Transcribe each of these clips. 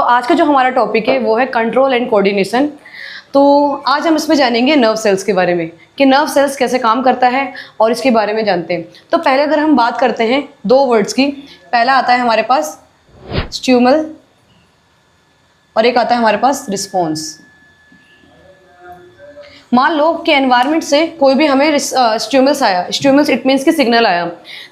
तो आज का जो हमारा टॉपिक है वो है कंट्रोल एंड कोऑर्डिनेशन। तो आज हम इसमें जानेंगे नर्व सेल्स के बारे में कि नर्व सेल्स कैसे काम करता है और इसके बारे में जानते हैं। तो पहले अगर हम बात करते हैं दो वर्ड्स की, पहला आता है हमारे पास स्टिमुल और एक आता है हमारे पास रिस्पॉन्स। मान लो कि एनवायरनमेंट से कोई भी हमें स्टिमुलस आया, स्टिमुलस इट मीन्स कि सिग्नल आया,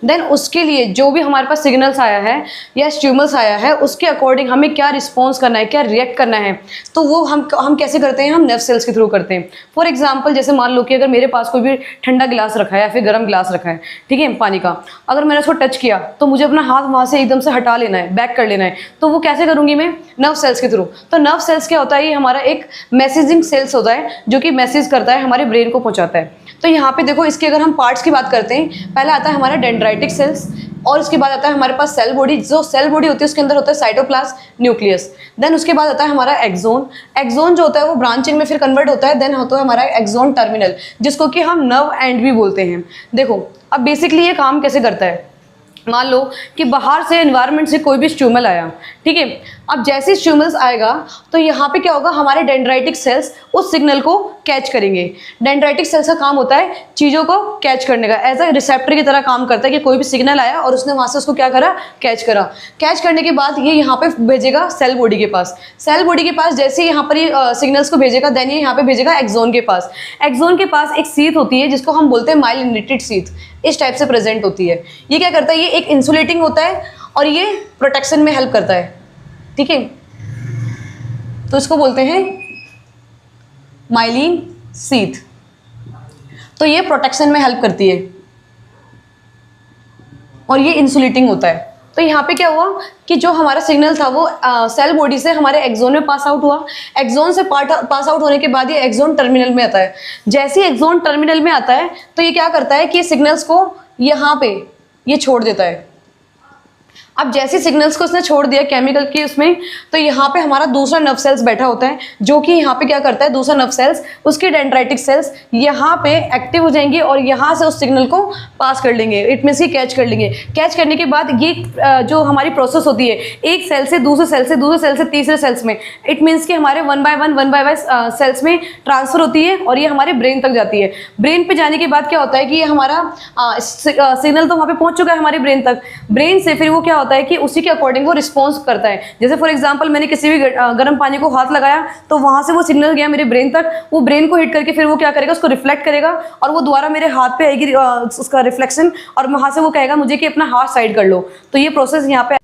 देन उसके लिए जो भी हमारे पास सिग्नल्स आया है या स्टिमुलस आया है उसके अकॉर्डिंग हमें क्या रिस्पॉन्स करना है, क्या रिएक्ट करना है, तो वो हम कैसे करते हैं, हम नर्व सेल्स के थ्रू करते हैं। फॉर एग्जाम्पल जैसे मान लो कि अगर मेरे पास कोई भी ठंडा गिलास रखा है या फिर गर्म गिलास रखा है, ठीक है, पानी का, अगर मैंने उसको टच किया तो मुझे अपना हाथ वहाँ से एकदम से हटा लेना है, बैक कर लेना है, तो वो कैसे करूँगी मैं, नर्व सेल्स के थ्रू। तो नर्व सेल्स क्या होता है, ये हमारा एक मैसेजिंग सेल्स होता है जो कि मैसेज करता है, हमारे ब्रेन को पहुंचाता है। तो यहाँ पे देखो इसके अगर हम पार्ट्स की बात करते हैं, पहला आता है हमारा डेंड्राइटिक सेल्स और उसके बाद आता है हमारे पास सेल बॉडी। जो सेल बॉडी होती है उसके अंदर होता है साइटोप्लाज्म, न्यूक्लियस। देन उसके बाद आता है हमारा एक्सोन। एक्सोन जो होता है वो ब्रांचिंग में फिर कन्वर्ट होता है, देन होता है हमारा एक्सोन टर्मिनल, जिसको कि हम नर्व एंड भी बोलते हैं। देखो अब बेसिकली ये काम कैसे करता है, मान लो कि बाहर से एनवायरनमेंट से कोई भी स्टिमुल आया, ठीक है, अब जैसे स्टिमुलस आएगा तो यहाँ पे क्या होगा, हमारे डेंड्राइटिक सेल्स उस सिग्नल को कैच करेंगे। डेंड्राइटिक सेल्स का काम होता है चीज़ों को कैच करने का, एज अ रिसेप्टर की तरह काम करता है कि कोई भी सिग्नल आया और उसने वहाँ से उसको क्या करा, कैच करा। कैच करने के बाद ये यहाँ पे भेजेगा सेल बॉडी के पास। सेल बॉडी के पास जैसे ही यहाँ पर ये सिग्नल्स को भेजेगा, देन ये यहाँ पे भेजेगा एक्सोन के पास। एक्सोन के पास एक सीथ होती है जिसको हम बोलते हैं माइलिनेटेड सीथ, इस टाइप से प्रेजेंट होती है। ये क्या करता है, ये एक इंसुलेटिंग होता है और ये प्रोटेक्शन में हेल्प करता है, ठीक है, तो इसको बोलते हैं माइलिन सीथ। तो ये प्रोटेक्शन में हेल्प करती है और ये इंसुलेटिंग होता है। तो यहाँ पे क्या हुआ कि जो हमारा सिग्नल था वो सेल बॉडी से हमारे एक्सोन में पास आउट हुआ। एक्सोन से पास आउट होने के बाद ये एक्सोन टर्मिनल में आता है। जैसे ही एक्सोन टर्मिनल में आता है तो ये क्या करता है कि सिग्नल्स को यहाँ पे ये छोड़ देता है। अब जैसे सिग्नल्स को उसने छोड़ दिया केमिकल की उसमें, तो यहाँ पे हमारा दूसरा नर्व सेल्स बैठा होता है जो कि यहाँ पे क्या करता है, दूसरा नर्व सेल्स उसके डेंड्राइटिक सेल्स यहाँ पे एक्टिव हो जाएंगे और यहाँ से उस सिग्नल को पास कर लेंगे, इट मीन्स कि कैच कर लेंगे। कैच करने के बाद ये जो हमारी प्रोसेस होती है एक सेल से दूसरे सेल से, दूसरे सेल से तीसरे सेल्स में, इट मीन्स कि हमारे वन बाय वन सेल्स में ट्रांसफर होती है और ये हमारे ब्रेन तक जाती है। ब्रेन पे जाने के बाद क्या होता है कि ये हमारा सिग्नल तो वहाँ पे पहुँच चुका है हमारे ब्रेन तक। ब्रेन से फिर वो क्या होता है कि उसी के अकॉर्डिंग वो रिस्पॉन्स करता है। जैसे फॉर एग्जांपल मैंने किसी भी गर्म पानी को हाथ लगाया तो वहां से वो सिग्नल गया मेरे ब्रेन तक, वो ब्रेन को हिट करके फिर वो क्या करेगा, उसको रिफ्लेक्ट करेगा और वो दोबारा मेरे हाथ पे आएगी उसका रिफ्लेक्शन और वहां से वो कहेगा मुझे कि अपना हाथ साइड कर लो। तो ये प्रोसेस यहाँ पे